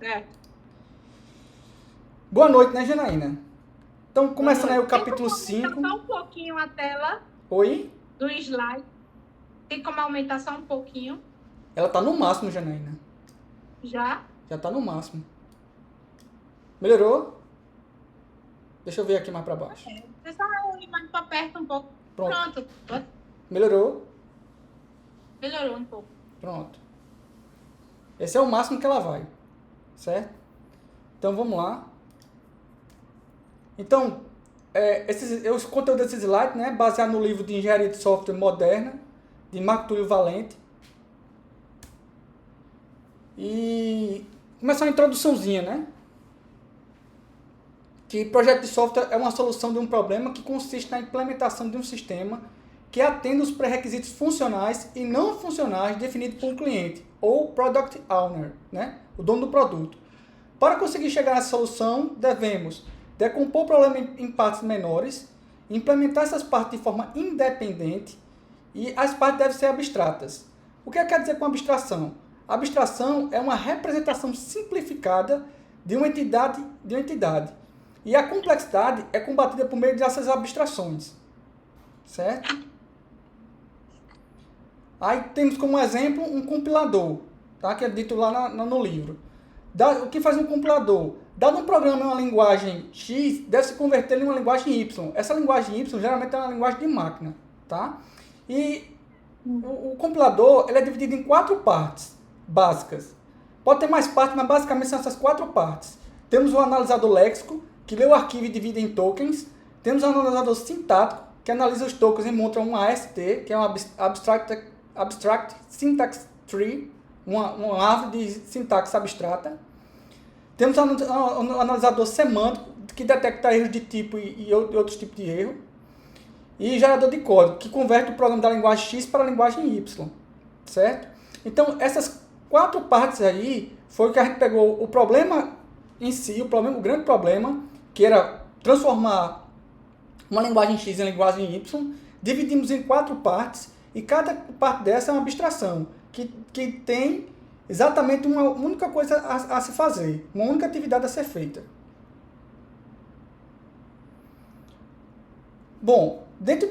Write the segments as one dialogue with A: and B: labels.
A: É.
B: Boa noite, né, Janaína? Então,
A: Boa
B: começando aí o
A: noite. Tem como
B: capítulo
A: aumentar
B: 5.
A: só um pouquinho a tela
B: Oi?
A: do slide? Tem como aumentar só um pouquinho?
B: Ela tá no máximo, Janaína.
A: Já?
B: Já tá no máximo. Melhorou? Deixa eu ver aqui mais pra baixo.
A: Você só ir mais para perto um pouco.
B: Pronto.
A: Pronto.
B: Melhorou?
A: Melhorou um pouco.
B: Pronto. Esse é o máximo que ela vai. Certo? Então, vamos lá. Então, os conteúdos desses slides, né, baseado no livro de Engenharia de Software Moderna, de Marco Túlio Valente. E começar uma introduçãozinha, né? Que projeto de software é uma solução de um problema que consiste na implementação de um sistema que atenda os pré-requisitos funcionais e não funcionais definidos por um cliente, ou Product Owner, né? O dono do produto. Para conseguir chegar nessa solução, devemos decompor o problema em partes menores, implementar essas partes de forma independente e as partes devem ser abstratas. O que quer dizer com abstração? Abstração é uma representação simplificada de uma entidade. E a complexidade é combatida por meio dessas abstrações. Certo? Aí temos como exemplo um compilador, tá? Que é dito lá no livro. O que faz um compilador? Dado um programa em uma linguagem X, deve se converter em uma linguagem Y. Essa linguagem Y geralmente é uma linguagem de máquina. Tá? E o compilador ele é dividido em 4 partes básicas. Pode ter mais partes, mas basicamente são essas 4 partes. Temos o analisador léxico, que lê o arquivo e divide em tokens. Temos o analisador sintático, que analisa os tokens e monta um AST, que é um Abstract Syntax Tree, uma árvore de sintaxe abstrata. Temos um analisador semântico, que detecta erros de tipo e outros tipos de erro. E gerador de código, que converte o programa da linguagem X para a linguagem Y. Certo? Então, essas 4 partes aí foi que a gente pegou o problema em si, o grande problema, que era transformar uma linguagem X em linguagem Y, dividimos em 4 partes, e cada parte dessa é uma abstração, que tem exatamente uma única coisa a se fazer, uma única atividade a ser feita. Bom, dentro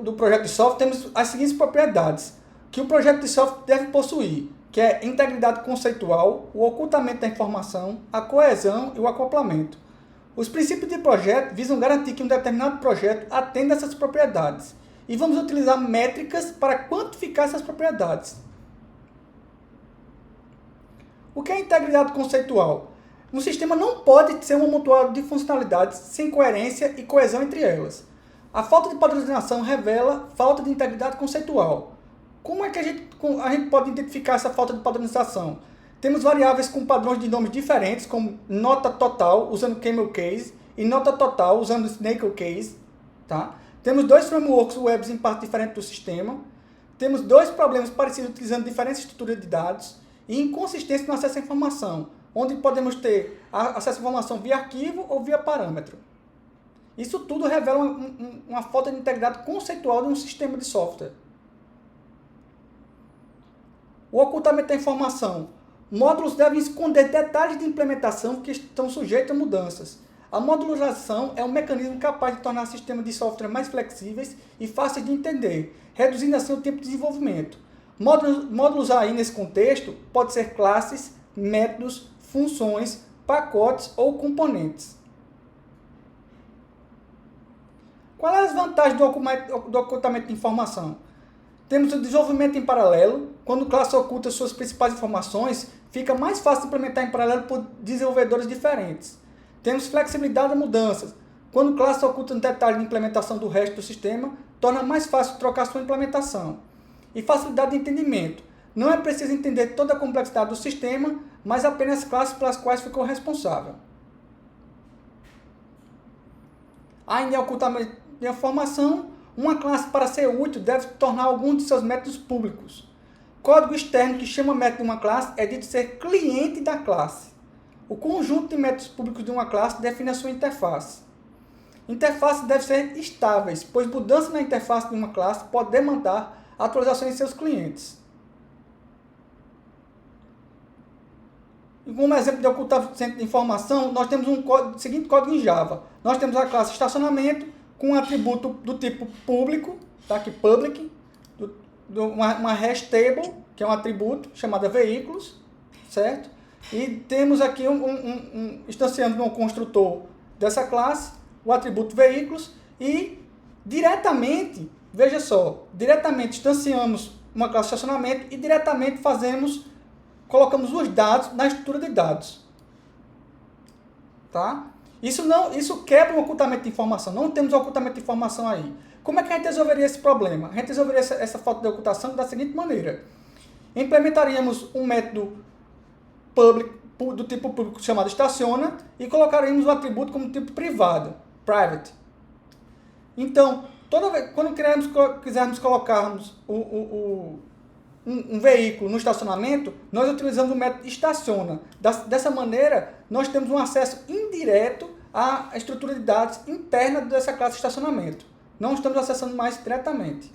B: do projeto de software temos as seguintes propriedades que o projeto de software deve possuir, que é integridade conceitual, o ocultamento da informação, a coesão e o acoplamento. Os princípios de projeto visam garantir que um determinado projeto atenda essas propriedades e vamos utilizar métricas para quantificar essas propriedades. O que é integridade conceitual? Um sistema não pode ser um amontoado de funcionalidades sem coerência e coesão entre elas. A falta de padronização revela falta de integridade conceitual. Como é que a gente pode identificar essa falta de padronização? Temos variáveis com padrões de nomes diferentes, como nota total, usando camel case, e nota total, usando snake case. Tá? Temos 2 frameworks web em parte diferente do sistema. Temos 2 problemas parecidos utilizando diferentes estruturas de dados e inconsistência no acesso à informação, onde podemos ter acesso à informação via arquivo ou via parâmetro. Isso tudo revela uma falta de integridade conceitual de um sistema de software. O ocultamento da informação. Módulos devem esconder detalhes de implementação que estão sujeitos a mudanças. A modularização é um mecanismo capaz de tornar sistemas de software mais flexíveis e fáceis de entender, reduzindo assim o tempo de desenvolvimento. Módulos aí nesse contexto pode ser classes, métodos, funções, pacotes ou componentes. Qual é as vantagens do ocultamento de informação? Temos o desenvolvimento em paralelo. Quando classe oculta suas principais informações, fica mais fácil de implementar em paralelo por desenvolvedores diferentes. Temos flexibilidade a mudanças. Quando classe oculta um detalhe de implementação do resto do sistema, torna mais fácil trocar sua implementação. E facilidade de entendimento. Não é preciso entender toda a complexidade do sistema, mas apenas as classes pelas quais ficou responsável. Ainda em ocultamento de informação, uma classe para ser útil deve tornar algum de seus métodos públicos. Código externo que chama método de uma classe é dito ser cliente da classe. O conjunto de métodos públicos de uma classe define a sua interface. Interfaces devem ser estáveis, pois mudança na interface de uma classe pode demandar atualizações em seus clientes. Como exemplo de ocultamento de informação, nós temos seguinte código em Java. Nós temos a classe estacionamento com um atributo do tipo público, tá? Aqui public, uma hash table, que é um atributo chamado veículos, certo? E temos aqui instanciamos no construtor dessa classe o atributo veículos e diretamente, veja só, diretamente instanciamos uma classe de estacionamento e diretamente colocamos os dados na estrutura de dados. Tá? Isso quebra o ocultamento de informação. Não temos ocultamento de informação aí. Como é que a gente resolveria esse problema? A gente resolveria essa falta de ocultação da seguinte maneira. Implementaríamos um método do tipo público chamado estaciona e colocaríamos o atributo como tipo privado, private. Então, toda vez quando quisermos colocarmos um veículo no estacionamento, nós utilizamos o método estaciona. Dessa maneira, nós temos um acesso indireto à estrutura de dados interna dessa classe de estacionamento. Não estamos acessando mais diretamente.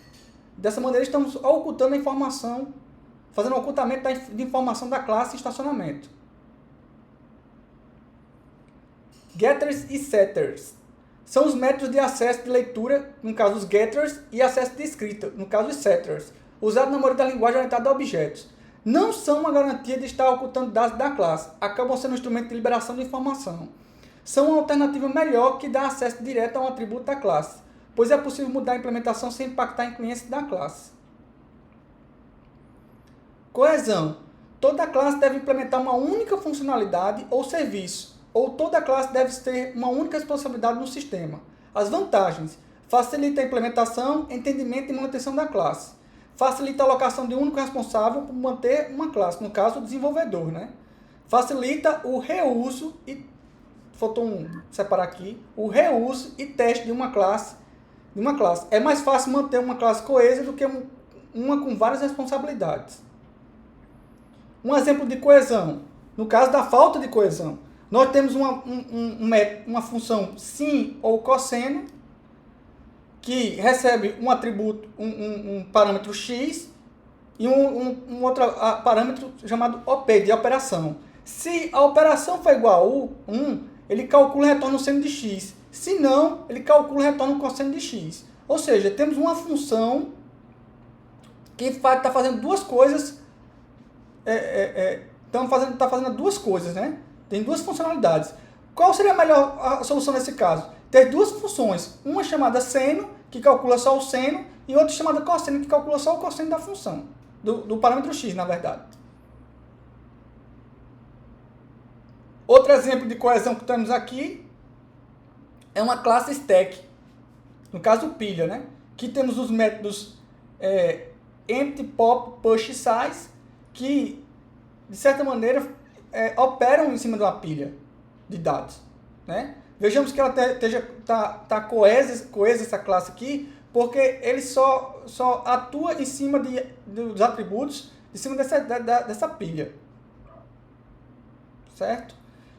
B: Dessa maneira, estamos ocultando a informação, fazendo o ocultamento de informação da classe de estacionamento. Getters e setters são os métodos de acesso de leitura, no caso os getters, e acesso de escrita, no caso os setters, usados na maioria da linguagem orientada a objetos. Não são uma garantia de estar ocultando dados da classe, acabam sendo um instrumento de liberação de informação. São uma alternativa melhor que dar acesso direto a um atributo da classe, pois é possível mudar a implementação sem impactar em clientes da classe. Coesão. Toda classe deve implementar uma única funcionalidade ou serviço, ou toda classe deve ter uma única responsabilidade no sistema. As vantagens: facilita a implementação, entendimento e manutenção da classe. Facilita a alocação de um único responsável por manter uma classe, no caso o desenvolvedor, né? Facilita o reuso separar aqui, o reuso e teste de uma classe. É mais fácil manter uma classe coesa do que uma com várias responsabilidades. Um exemplo de coesão. No caso da falta de coesão, nós temos uma função sin ou cosseno, que recebe um atributo, um parâmetro x e um outro parâmetro chamado op, de operação. Se a operação for igual a 1, ele calcula e retorna o seno de x. Se não, ele calcula e retorna o cosseno de x. Ou seja, temos uma função que está fazendo duas coisas. Está fazendo duas coisas, né? Tem duas funcionalidades. Qual seria a melhor solução nesse caso? Ter duas funções. Uma chamada seno, que calcula só o seno, e outra chamada cosseno, que calcula só o cosseno da função. Do parâmetro x, na verdade. Outro exemplo de coesão que temos aqui é uma classe stack. No caso, pilha, né? Que temos os métodos empty, pop, push, size, que, de certa maneira, operam em cima de uma pilha de dados, né? Vejamos que ela está coesa essa classe aqui, porque ele só atua em cima dos atributos, em cima dessa pilha. Certo?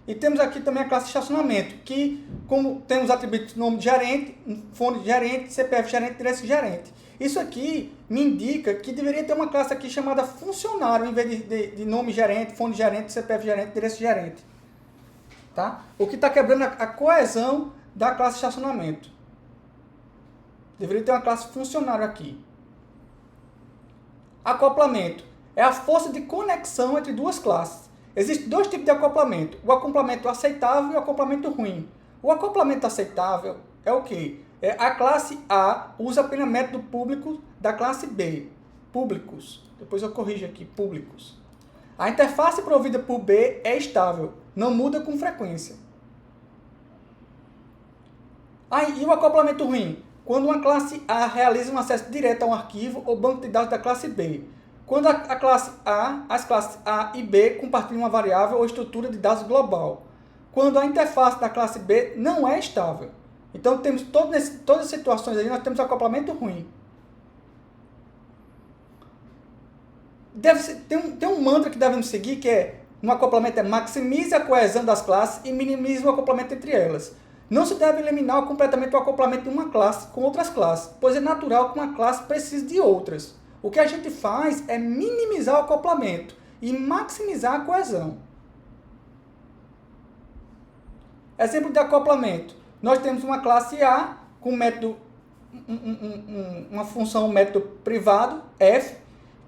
B: E temos aqui também a classe estacionamento, que, como temos atributos nome de gerente, fone de gerente, CPF gerente, endereço de gerente. Isso aqui me indica que deveria ter uma classe aqui chamada funcionário, em vez de nome gerente, fone de gerente, CPF gerente, endereço de gerente. Tá? O que está quebrando a coesão da classe estacionamento. Deveria ter uma classe funcionário aqui. Acoplamento. É a força de conexão entre duas classes. Existem dois tipos de acoplamento. O acoplamento aceitável e o acoplamento ruim. O acoplamento aceitável é o quê? A classe A usa apenas método público da classe B. Públicos. Depois eu corrijo aqui. Públicos. A interface provida por B é estável. Não muda com frequência. E o acoplamento ruim? Quando uma classe A realiza um acesso direto a um arquivo ou banco de dados da classe B. Quando as classes A e B compartilham uma variável ou estrutura de dados global. Quando a interface da classe B não é estável. Então, temos todas as situações aí, nós temos acoplamento ruim. Tem um mantra que devemos seguir, que um acoplamento maximize a coesão das classes e minimize o acoplamento entre elas. Não se deve eliminar completamente o acoplamento de uma classe com outras classes, pois é natural que uma classe precise de outras. O que a gente faz é minimizar o acoplamento e maximizar a coesão. Exemplo de acoplamento. Nós temos uma classe A com método, uma função, um método privado, f,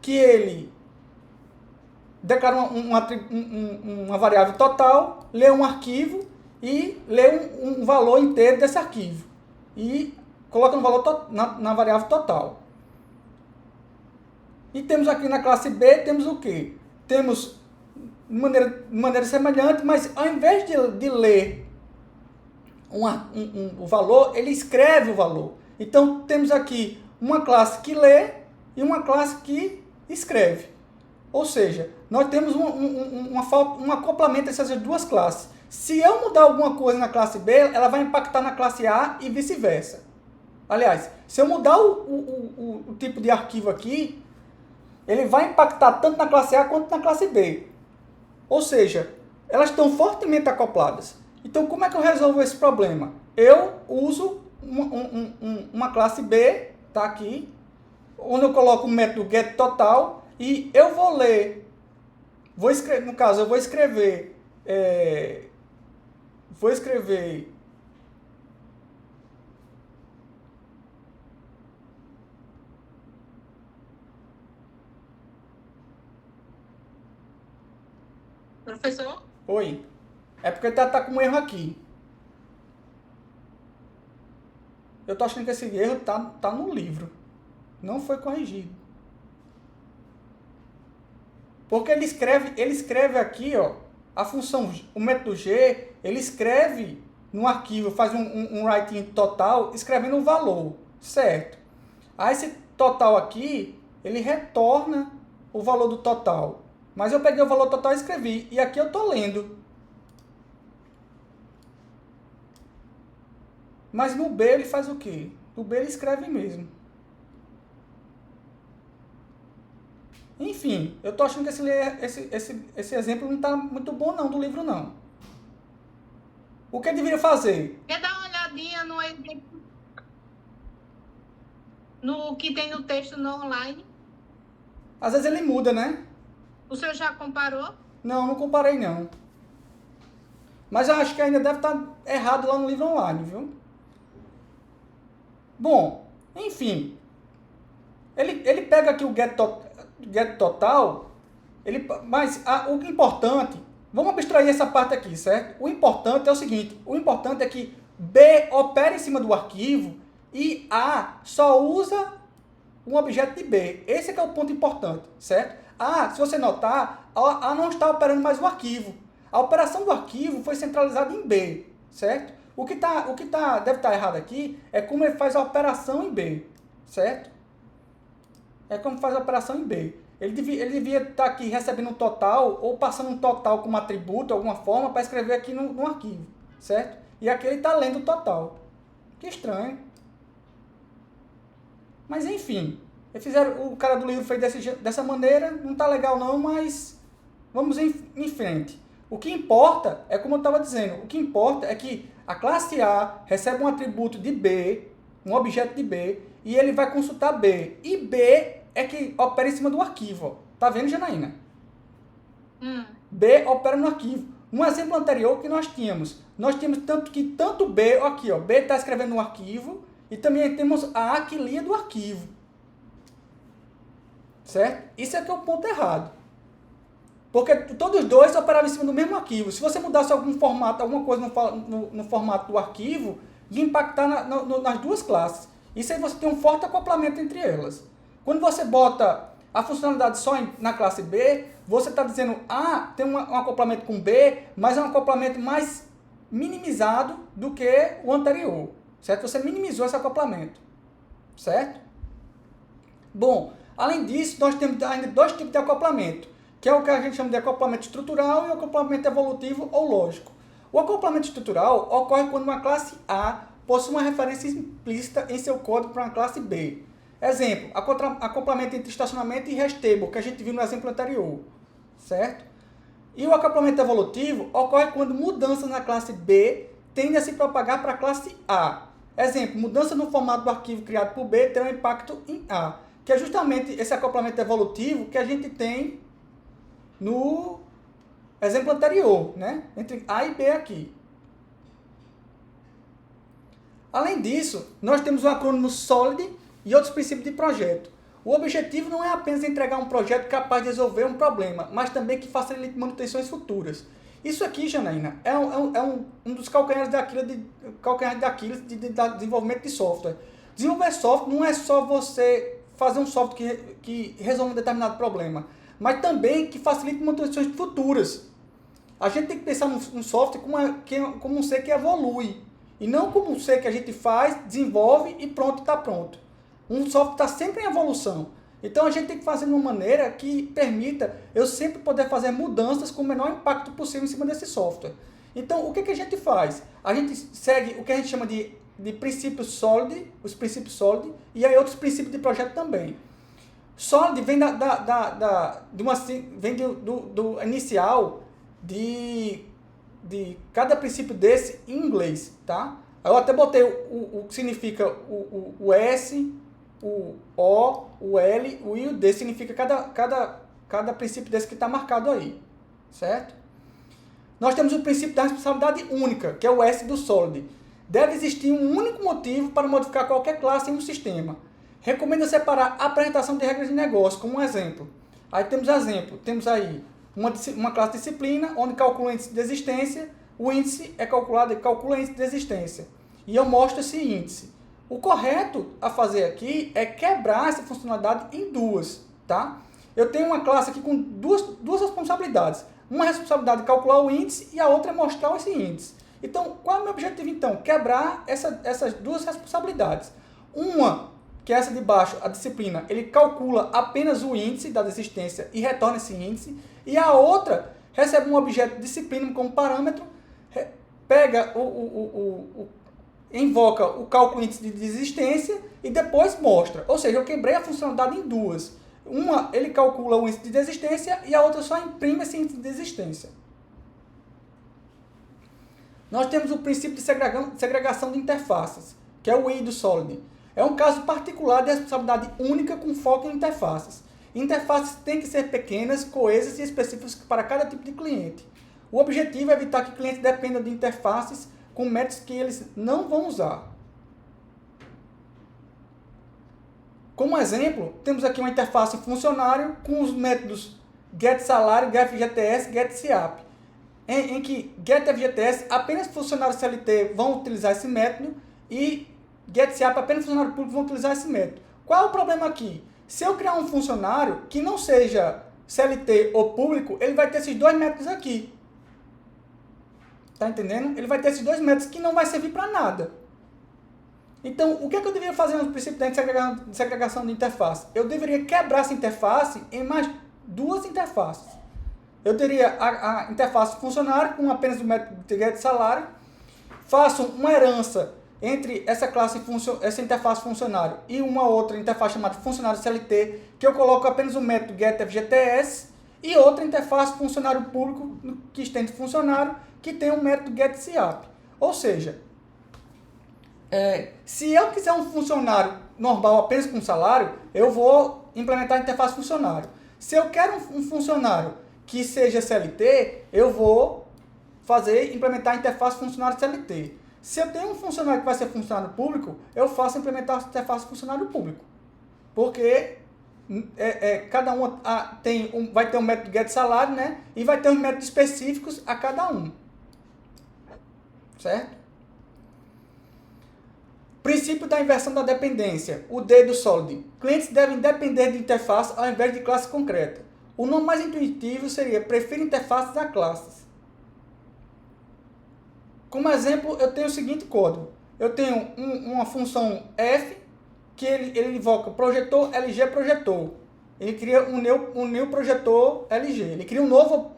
B: que ele declara uma variável total, lê um arquivo e lê um valor inteiro desse arquivo. E coloca um valor na variável total. E temos aqui na classe B, temos o quê? Temos de maneira semelhante, mas ao invés de ler o valor, ele escreve o valor. Então, temos aqui uma classe que lê e uma classe que escreve. Ou seja, nós temos um acoplamento dessas duas classes. Se eu mudar alguma coisa na classe B, ela vai impactar na classe A e vice-versa. Aliás, se eu mudar o tipo de arquivo aqui, ele vai impactar tanto na classe A quanto na classe B. Ou seja, elas estão fortemente acopladas. Então, como é que eu resolvo esse problema? Eu uso uma classe B, tá aqui, onde eu coloco o método getTotal e eu vou ler, no caso, eu vou escrever
A: Professor?
B: Oi. É porque tá com um erro aqui. Eu tô achando que esse erro tá no livro. Não foi corrigido. Porque ele escreve aqui, ó, a função, o método G, ele escreve no arquivo, faz um writing total, escrevendo o valor, certo? Aí esse total aqui, ele retorna o valor do total. Mas eu peguei o valor total e escrevi. E aqui eu tô lendo. Mas no B ele faz o quê? No B ele escreve mesmo. Enfim, eu tô achando que esse exemplo não está muito bom não, do livro não. O que eu deveria fazer?
A: Quer dar uma olhadinha no exemplo, no que tem no texto no online?
B: Às vezes ele muda, né?
A: O senhor já comparou?
B: Não comparei não. Mas eu acho que ainda deve estar errado lá no livro online, viu? Bom, enfim. Ele pega aqui o getTotal, mas o importante, vamos abstrair essa parte aqui, certo? O importante é o seguinte, o importante é que B opera em cima do arquivo e A só usa um objeto de B. Esse é que é o ponto importante, certo? A, se você notar, A não está operando mais o arquivo. A operação do arquivo foi centralizada em B, certo? O que deve estar errado aqui é como ele faz a operação em B, certo? É como faz a operação em B. Ele devia estar aqui recebendo um total ou passando um total como atributo, alguma forma, para escrever aqui no arquivo, certo? E aqui ele está lendo o total. Que estranho. Mas enfim, o cara do livro fez dessa maneira, não está legal não, mas vamos em frente. O que importa é, como eu estava dizendo, o que importa é que a classe A recebe um atributo de B, um objeto de B, e ele vai consultar B. E B é que opera em cima do arquivo. Ó. Tá vendo, Janaína? B opera no arquivo. No exemplo anterior que nós tínhamos tanto B, aqui, ó, B está escrevendo no arquivo, e também temos a A que lia do arquivo. Certo? Isso é que é o ponto errado. Porque todos os dois operavam em cima do mesmo arquivo. Se você mudasse algum formato, alguma coisa no formato do arquivo, ia impactar nas duas classes. Isso aí você tem um forte acoplamento entre elas. Quando você bota a funcionalidade só na classe B, você está dizendo, tem um acoplamento com B, mas é um acoplamento mais minimizado do que o anterior. Certo? Você minimizou esse acoplamento. Certo? Bom, além disso, nós temos ainda dois tipos de acoplamento, que é o que a gente chama de acoplamento estrutural e o acoplamento evolutivo ou lógico. O acoplamento estrutural ocorre quando uma classe A possui uma referência implícita em seu código para uma classe B. Exemplo, acoplamento entre estacionamento e restable, que a gente viu no exemplo anterior. Certo? E o acoplamento evolutivo ocorre quando mudanças na classe B tendem a se propagar para a classe A. Exemplo, mudança no formato do arquivo criado por B terá um impacto em A, que é justamente esse acoplamento evolutivo que a gente tem no exemplo anterior, né? Entre A e B aqui. Além disso, nós temos o acrônimo SOLID e outros princípios de projeto. O objetivo não é apenas entregar um projeto capaz de resolver um problema, mas também que facilite manutenções futuras. Isso aqui, Janaína, é um dos calcanhares de Aquiles de desenvolvimento de software. Desenvolver software não é só você fazer um software que resolve um determinado problema, mas também que facilite manutenções futuras. A gente tem que pensar num software como um ser que evolui, e não como um ser que a gente faz, desenvolve e pronto, está pronto. Um software está sempre em evolução. Então a gente tem que fazer de uma maneira que permita eu sempre poder fazer mudanças com o menor impacto possível em cima desse software. Então o que a gente faz? A gente segue o que a gente chama de princípios SOLID, os princípios SOLID, e aí outros princípios de projeto também. SOLID vem do inicial de cada princípio desse em inglês, tá? Eu até botei o que significa o S, o O, o L, o I e o D, significa cada princípio desse que está marcado aí, certo? Nós temos o princípio da responsabilidade única, que é o S do SOLID. Deve existir um único motivo para modificar qualquer classe em um sistema. Recomendo separar a apresentação de regras de negócio, como um exemplo. Aí temos aí uma classe disciplina, onde calcula o índice de existência, o índice é calculado e calcula o índice de existência. E eu mostro esse índice. O correto a fazer aqui é quebrar essa funcionalidade em duas, tá? Eu tenho uma classe aqui com duas responsabilidades. Uma responsabilidade é calcular o índice e a outra é mostrar esse índice. Então, qual é o meu objetivo então? Quebrar essas duas responsabilidades. Uma, que é essa de baixo, a disciplina, ele calcula apenas o índice da existência e retorna esse índice. E a outra recebe um objeto disciplina como parâmetro, pega invoca o cálculo índice de existência e depois mostra. Ou seja, eu quebrei a funcionalidade em duas. Uma, ele calcula o índice de existência e a outra só imprime esse índice de existência. Nós temos o princípio de segregação de interfaces, que é o I do SOLID. É um caso particular de responsabilidade única com foco em interfaces. Interfaces têm que ser pequenas, coesas e específicas para cada tipo de cliente. O objetivo é evitar que clientes dependam de interfaces com métodos que eles não vão usar. Como exemplo, temos aqui uma interface funcionário com os métodos getSalário, getFGTS, getSiap, em que getFGTS apenas funcionários CLT vão utilizar esse método e getSiap apenas funcionários públicos vão utilizar esse método. Qual é o problema aqui? Se eu criar um funcionário que não seja CLT ou público, ele vai ter esses dois métodos aqui. Tá entendendo? Ele vai ter esses dois métodos que não vai servir para nada. Então, o que é que eu deveria fazer no princípio da segregação de interface? Eu deveria quebrar essa interface em mais duas interfaces. Eu teria a interface funcionário com apenas o método de getSalário, faço uma herança entre essa interface funcionário e uma outra interface chamada funcionário CLT, que eu coloco apenas o método getFGTS, e outra interface funcionário público que estende funcionário, que tem o método getSiap. Ou seja, se eu quiser um funcionário normal apenas com salário, eu vou implementar a interface funcionário. Se eu quero um funcionário que seja CLT, eu vou implementar a interface funcionário CLT. Se eu tenho um funcionário que vai ser funcionário público, eu faço implementar a interface funcionário público. Porque cada um vai ter um método getSalário, né? E vai ter uns métodos específicos a cada um. Certo? Princípio da inversão da dependência, o D do SOLID. Clientes devem depender de interface ao invés de classe concreta. O nome mais intuitivo seria prefiro interfaces a classes. Como exemplo, eu tenho o seguinte código. Eu tenho uma função f, que ele invoca projetor LG projetor. Ele cria um new projetor LG. Ele cria um novo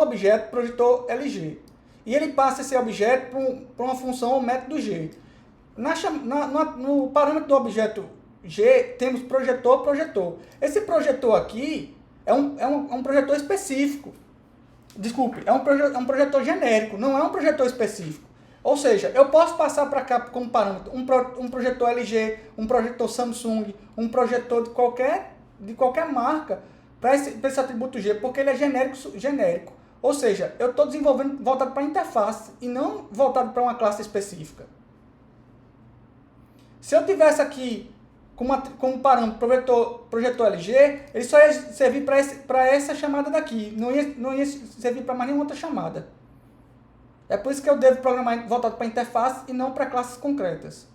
B: objeto projetor LG. E ele passa esse objeto para uma função ou método G. No parâmetro do objeto G, temos projetor. Esse projetor aqui é um projetor específico. Desculpe, é um projetor genérico, não é um projetor específico. Ou seja, eu posso passar para cá como parâmetro um projetor LG, um projetor Samsung, um projetor de qualquer marca para esse atributo G, porque ele é genérico. Ou seja, eu estou desenvolvendo voltado para a interface e não voltado para uma classe específica. Se eu tivesse aqui como parâmetro projetor LG, ele só ia servir para essa chamada daqui, não ia servir para mais nenhuma outra chamada. É por isso que eu devo programar voltado para interface e não para classes concretas.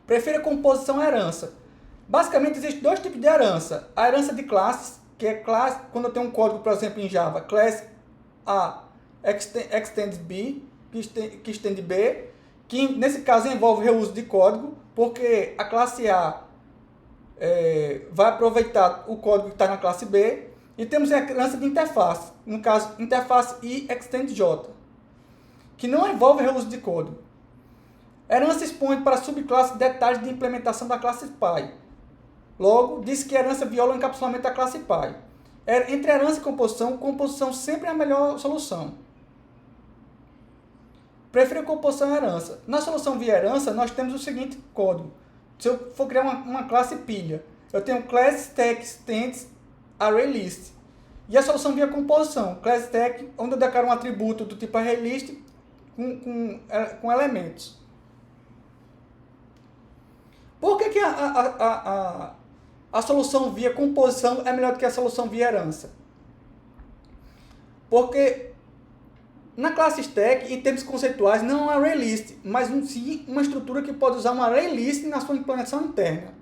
B: Prefira composição ou herança. Basicamente, existem dois tipos de herança. A herança de classes, que é classe, quando eu tenho um código, por exemplo, em Java, class A extends B, que estende B, que nesse caso envolve reuso de código, porque a classe A vai aproveitar o código que está na classe B, e temos a herança de interface, no caso, interface I extend J, que não envolve reuso de código. Herança expõe para a subclasse detalhes de implementação da classe Py. Logo, diz que a herança viola o encapsulamento da classe Py. Entre herança e composição sempre é a melhor solução. Prefiro composição e herança. Na solução via herança, nós temos o seguinte código. Se eu for criar uma classe pilha, eu tenho class stack extends ArrayList. E a solução via composição, class stack, onde eu declaro um atributo do tipo ArrayList com elementos. Por que a solução via composição é melhor do que a solução via herança? Porque na classe stack, em termos conceituais, não é um ArrayList, mas sim uma estrutura que pode usar um ArrayList na sua implementação interna.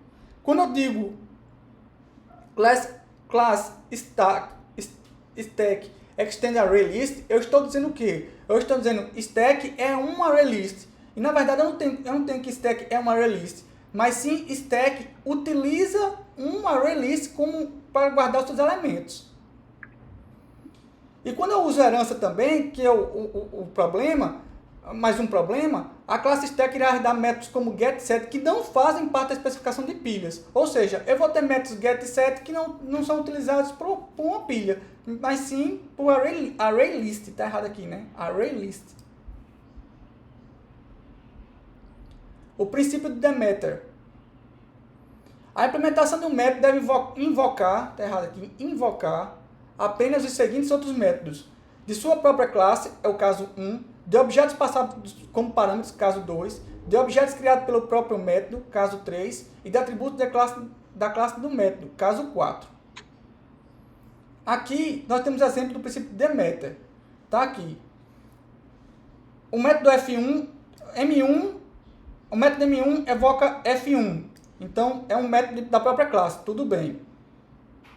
B: Quando eu digo class stack extend ArrayList, eu estou dizendo o quê? Eu estou dizendo stack é um ArrayList. E na verdade eu não tenho que stack é um ArrayList, mas sim stack utiliza um ArrayList para guardar os seus elementos. E quando eu uso herança também, que é o problema, mais um problema, a classe stack irá dar métodos como getSet que não fazem parte da especificação de pilhas. Ou seja, eu vou ter métodos getSet que não são utilizados por uma pilha, mas sim por ArrayList. Está errado aqui, né? ArrayList. O princípio de Demeter. A implementação de um método deve invocar, está errado aqui, invocar apenas os seguintes outros métodos. De sua própria classe, é o caso 1, de objetos passados como parâmetros, caso 2, de objetos criados pelo próprio método, caso 3, e de atributos da classe do método, caso 4. Aqui, nós temos exemplo do princípio de Demeter. Está aqui. O método o método M1 evoca F1. Então, é um método da própria classe, tudo bem.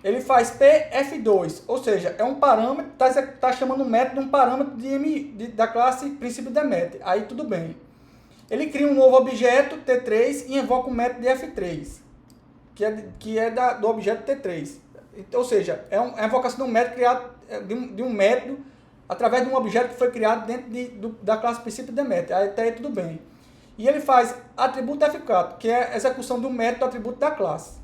B: Ele faz PF2, ou seja, é um parâmetro, está chamando o método de um parâmetro da classe princípio Demeter. Aí tudo bem. Ele cria um novo objeto, T3, e invoca o método de F3, que é do objeto T3. Ou seja, é a invocação de um método criado, de um método através de um objeto que foi criado dentro da classe princípio Demeter. Aí até aí tudo bem. E ele faz atributo F4, que é a execução do método do atributo da classe.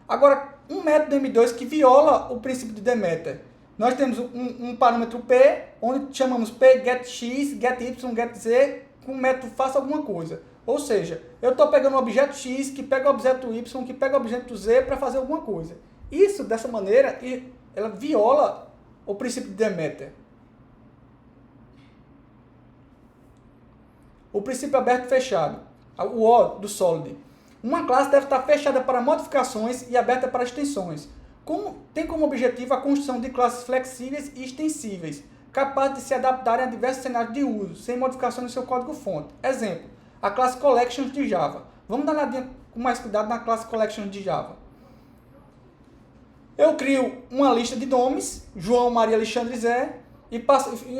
B: Agora, um método M2 que viola o princípio de Demeter. Nós temos um parâmetro P, onde chamamos P getX, getY, getZ, com o método faça alguma coisa. Ou seja, eu estou pegando o objeto X, que pega o objeto Y, que pega o objeto Z para fazer alguma coisa. Isso, dessa maneira, ela viola o princípio de Demeter. O princípio aberto e fechado. O O do Solid. Uma classe deve estar fechada para modificações e aberta para extensões. Tem como objetivo a construção de classes flexíveis e extensíveis, capazes de se adaptarem a diversos cenários de uso, sem modificação no seu código-fonte. Exemplo, a classe Collections de Java. Vamos dar uma olhadinha com mais cuidado na classe Collections de Java. Eu crio uma lista de nomes, João, Maria, Alexandre, Zé, e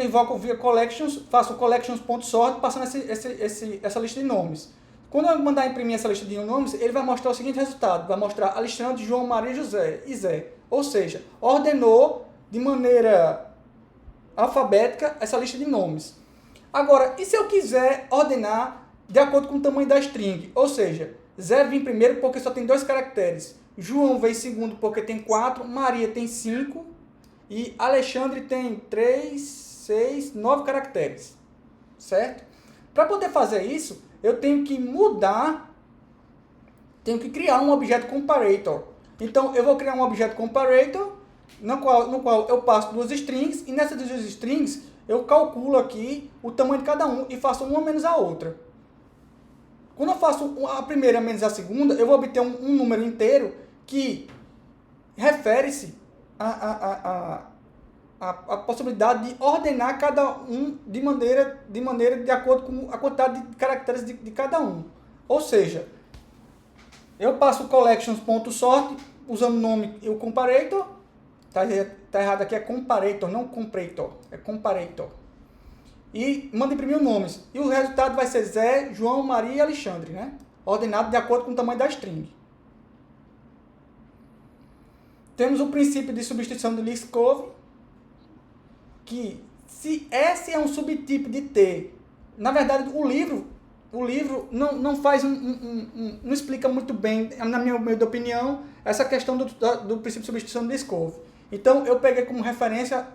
B: invoco via collections, faço collections.sort, passando essa lista de nomes. Quando eu mandar imprimir essa lista de nomes, ele vai mostrar o seguinte resultado. Vai mostrar Alexandre, João, Maria, José e Zé. Ou seja, ordenou de maneira alfabética essa lista de nomes. Agora, e se eu quiser ordenar de acordo com o tamanho da string? Ou seja, Zé vem primeiro porque só tem 2 caracteres. João vem segundo porque tem 4. Maria tem 5. E Alexandre tem 3, 6, 9 caracteres. Certo? Para poder fazer isso, eu tenho que criar um objeto comparator. Então, eu vou criar um objeto comparator, no qual eu passo 2 strings, e nessas 2 strings, eu calculo aqui o tamanho de cada um e faço uma menos a outra. Quando eu faço a primeira menos a segunda, eu vou obter um número inteiro que refere-se a possibilidade de ordenar cada um de maneira de acordo com a quantidade de caracteres de cada um. Ou seja, eu passo collections.sort usando o nome e o comparator. Tá errado aqui, é comparator, não comparator. É comparator. E manda imprimir os nomes. E o resultado vai ser Zé, João, Maria e Alexandre, né? Ordenado de acordo com o tamanho da string. Temos o princípio de substituição de Liskov, que se S é um subtipo de T, na verdade o livro não faz não explica muito bem, na minha humilde opinião, essa questão do princípio de substituição de Liskov. Então eu peguei como referência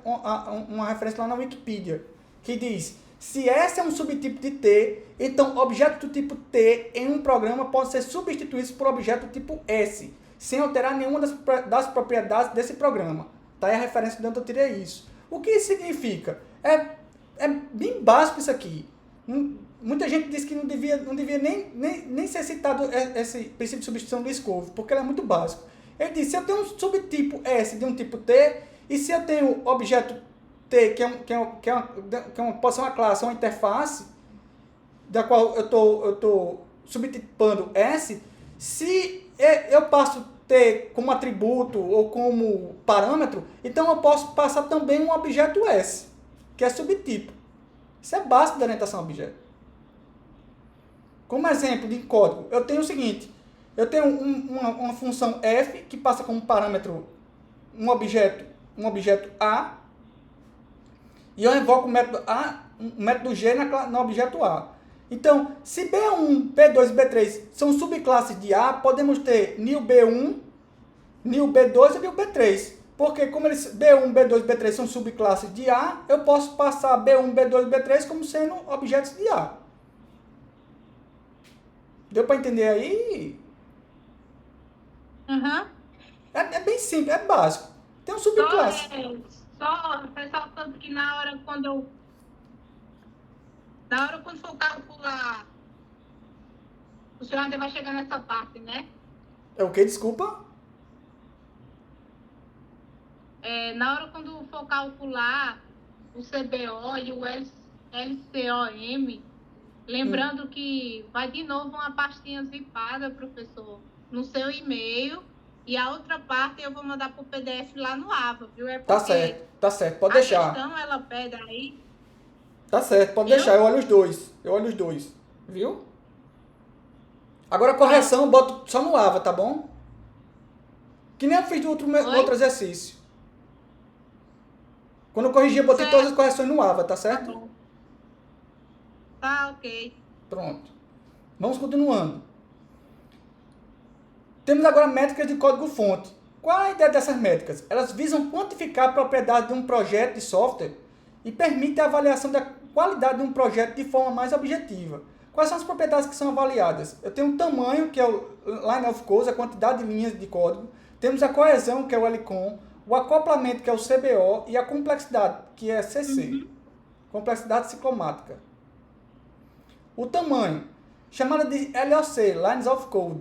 B: uma referência lá na Wikipedia, que diz: se S é um subtipo de T, então objeto do tipo T em um programa pode ser substituído por objeto do tipo S, sem alterar nenhuma das propriedades desse programa. Tá aí a referência de onde eu tirei isso. O que isso significa? É bem básico isso aqui. Muita gente diz que não devia nem ser citado esse princípio de substituição do Liskov, porque ele é muito básico. Ele diz: se eu tenho um subtipo S de um tipo T, e se eu tenho objeto T, pode ser uma classe, uma interface, da qual eu estou subtipando S, se eu passo T como atributo ou como parâmetro, então eu posso passar também um objeto S, que é subtipo. Isso é básico da orientação a objeto. Como exemplo de código, eu tenho o seguinte: eu tenho uma função f que passa como parâmetro um objeto A, e eu invoco o método G no objeto A. Então, se B1, B2 e B3 são subclasses de A, podemos ter new B1, new B2 e new B3. Porque como eles B1, B2 e B3 são subclasses de A, eu posso passar B1, B2 e B3 como sendo objetos de A. Deu para entender aí?
A: Uhum.
B: É bem simples, é básico. Tem um subclasse.
A: Só ressaltando que na hora quando for calcular, o senhor ainda vai chegar nessa parte, né?
B: É o que? Desculpa?
A: Na hora quando for calcular o CBO e o LCOM, lembrando que vai de novo uma pastinha zipada, professor, no seu e-mail, e a outra parte eu vou mandar para o PDF lá no AVA, viu?
B: Tá certo, pode deixar.
A: A questão, ela pede aí.
B: Tá certo, pode deixar, eu olho os dois, viu? Agora a correção eu boto só no AVA, tá bom? Que nem eu fiz do outro exercício. Quando eu corrigi, eu botei todas as correções no AVA, tá certo?
A: Tá bom. Tá, ok.
B: Pronto. Vamos continuando. Temos agora métricas de código-fonte. Qual é a ideia dessas métricas? Elas visam quantificar a propriedade de um projeto de software e permitem a avaliação da qualidade de um projeto de forma mais objetiva. Quais são as propriedades que são avaliadas? Eu tenho o tamanho, que é o line of code, a quantidade de linhas de código. Temos a coesão, que é o LCOM, o acoplamento, que é o CBO, e a complexidade, que é CC. Complexidade ciclomática. O tamanho, chamada de LOC, Lines of Code,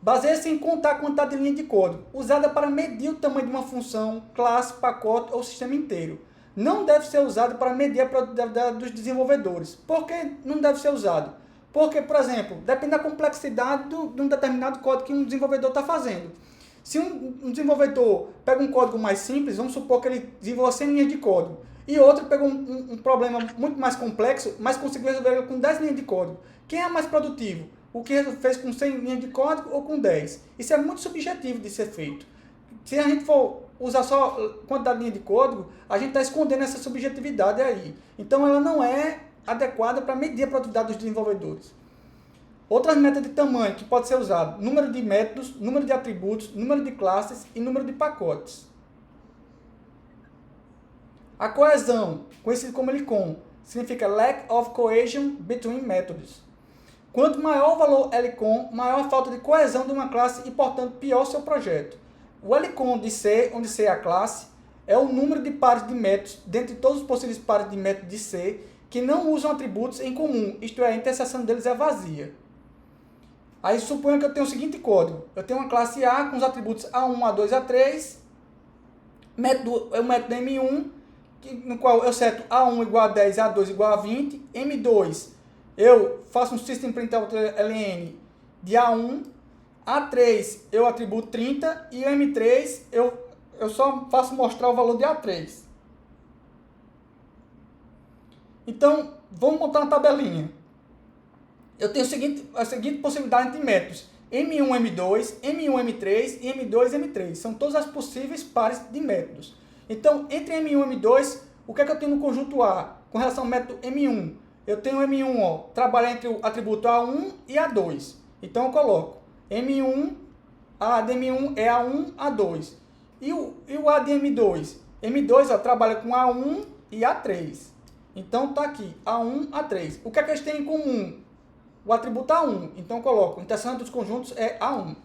B: baseia-se em contar a quantidade de linha de código, usada para medir o tamanho de uma função, classe, pacote ou sistema inteiro. Não deve ser usado para medir a produtividade dos desenvolvedores. Por que não deve ser usado? Porque, por exemplo, depende da complexidade de um determinado código que um desenvolvedor está fazendo. Se um desenvolvedor pega um código mais simples, vamos supor que ele desenvolva 100 linhas de código, e outro pegou um problema muito mais complexo, mas conseguiu resolver com 10 linhas de código. Quem é mais produtivo? O que fez com 100 linhas de código ou com 10? Isso é muito subjetivo de ser feito. Se a gente for usar só quantidade de linha de código, a gente está escondendo essa subjetividade aí. Então ela não é adequada para medir a produtividade dos desenvolvedores. Outras metas de tamanho que pode ser usado: número de métodos, número de atributos, número de classes e número de pacotes. A coesão, conhecido como LCOM, significa Lack of Cohesion Between Methods. Quanto maior o valor LCOM, maior a falta de coesão de uma classe e, portanto, pior o seu projeto. O LCOM de C, onde C é a classe, é o número de pares de métodos dentre todos os possíveis pares de métodos de C que não usam atributos em comum, isto é, a interseção deles é vazia. Aí suponha que eu tenho o seguinte código. Eu tenho uma classe A com os atributos A1, A2, A3. É o método M1, no qual eu seto A1 igual a 10, A2 igual a 20. M2, eu faço um system.out.ln de A1. A3, eu atributo 30. E o M3, eu só faço mostrar o valor de A3. Então, vamos montar uma tabelinha. Eu tenho a seguinte possibilidade de métodos: M1, M2, M1, M3 e M2, M3. São todas as possíveis pares de métodos. Então, entre M1 e M2, o que é que eu tenho no conjunto A com relação ao método M1? Eu tenho M1, ó, trabalhar entre o atributo A1 e A2. Então, eu coloco M1, A de M1 é A1, A2. E o A de M2? M2, ó, trabalha com A1 e A3. Então, está aqui, A1, A3. O que é que eles têm em comum? O atributo A1. Então, eu coloco, a interseção dos conjuntos é A1.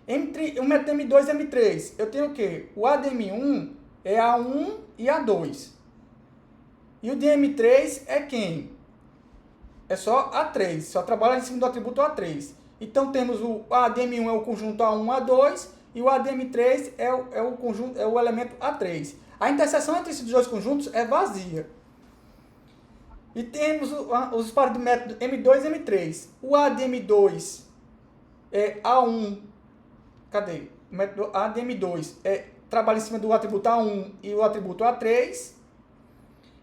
B: Entre o método M2 e M3, eu tenho o quê? O A de M1 é A1 e A2. E o de M3 é quem? É só A3. Só trabalha em cima do atributo A3. Então, temos o A de M1 é o conjunto A1, A2. E o A de M3 é o elemento A3. A interseção entre esses dois conjuntos é vazia. E temos os pares do método M2 e M3. O A de M2 é A1. Cadê? O método A de M2 trabalha em cima do atributo A1 e o atributo A3.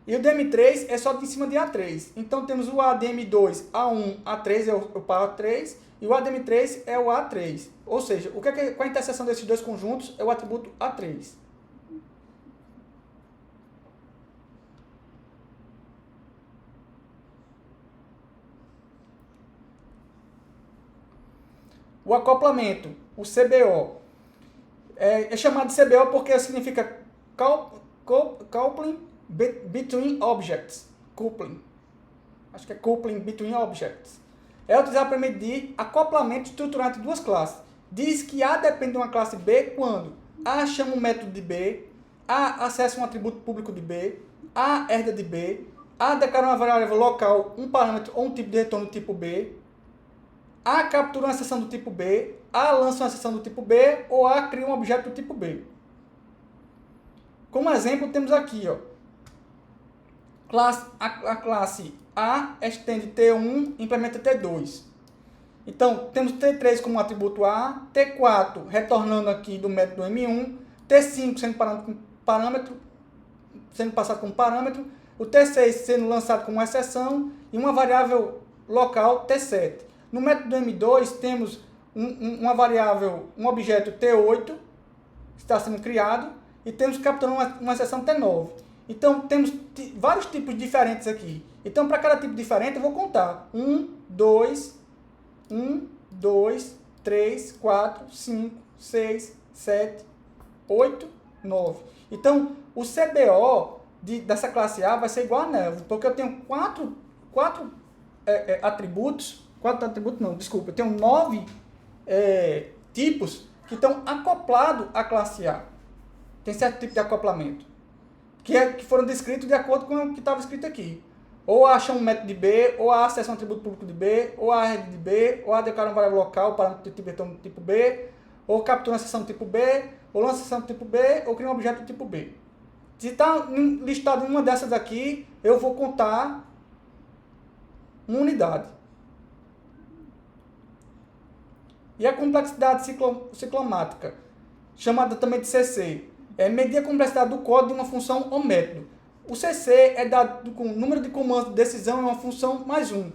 B: E o de M3 é só em cima de A3. Então temos o A de M2, A1, A3 é o par A3. E o A de M3 é o A3. Ou seja, qual é a interseção desses dois conjuntos? É o atributo A3. O acoplamento, o CBO, é chamado de CBO porque significa Coupling Between Objects. Coupling. Acho que é Coupling Between Objects. É utilizado para medir acoplamento estrutural entre duas classes. Diz que A depende de uma classe B quando A chama um método de B, A acessa um atributo público de B, A herda de B, A declara uma variável local, um parâmetro ou um tipo de retorno do tipo B, A captura uma seção do tipo B, A lança uma seção do tipo B, ou A cria um objeto do tipo B. Como exemplo, temos aqui, ó, a classe A estende T1, implementa T2. Então, temos T3 como atributo A, T4 retornando aqui do método M1, T5 sendo passado como parâmetro, o T6 sendo lançado como exceção e uma variável local T7. No método M2, temos uma variável, um objeto T8, que está sendo criado, e temos capturando uma seção T9. Então, temos vários tipos diferentes aqui. Então, para cada tipo diferente, eu vou contar. 1, 2, 3, 4, 5, 6, 7, 8, 9. Então, o CBO dessa classe A vai ser igual a 9, porque eu tenho quatro atributos. Eu tenho 9 tipos que estão acoplados à classe A. Tem certo tipo de acoplamento, que foram descritos de acordo com o que estava escrito aqui. Ou A chama um método de B, ou A acessa um atributo público de B, ou A rede de B, ou A declara uma variável local para um tipo de retorno do tipo B, ou captura uma seção do tipo B, ou lança uma seção do tipo B, ou cria um objeto do tipo B. Se está listado em uma dessas aqui, eu vou contar uma unidade. E a complexidade ciclomática, chamada também de CC, é medir a complexidade do código de uma função ou método. O CC é dado com o número de comandos de decisão em uma função mais um,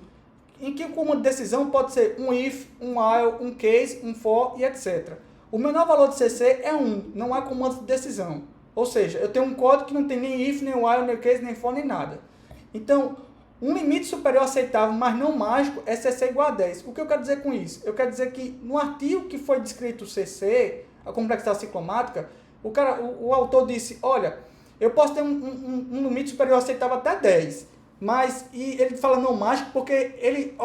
B: em que o comando de decisão pode ser um if, um while, um case, um for e etc. O menor valor de CC é 1, não há comandos de decisão. Ou seja, eu tenho um código que não tem nem if, nem while, nem case, nem for, nem nada. Então, um limite superior aceitável, mas não mágico, é CC igual a 10. O que eu quero dizer com isso? Eu quero dizer que no artigo que foi descrito o CC, a complexidade ciclomática, o autor disse, olha, eu posso ter um limite superior aceitável até 10, mas ele fala não mágico porque ele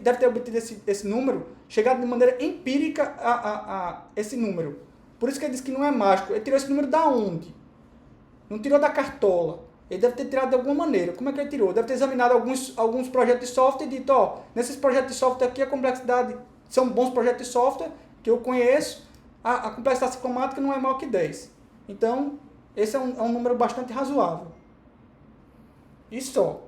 B: deve ter obtido esse número, chegado de maneira empírica a esse número. Por isso que ele diz que não é mágico. Ele tirou esse número da onde? Não tirou da cartola. Ele deve ter tirado de alguma maneira. Como é que ele tirou? Deve ter examinado alguns projetos de software e dito, ó, nesses projetos de software aqui a complexidade são bons projetos de software que eu conheço, a complexidade ciclomática não é maior que 10. Então, esse é um número bastante razoável. E só.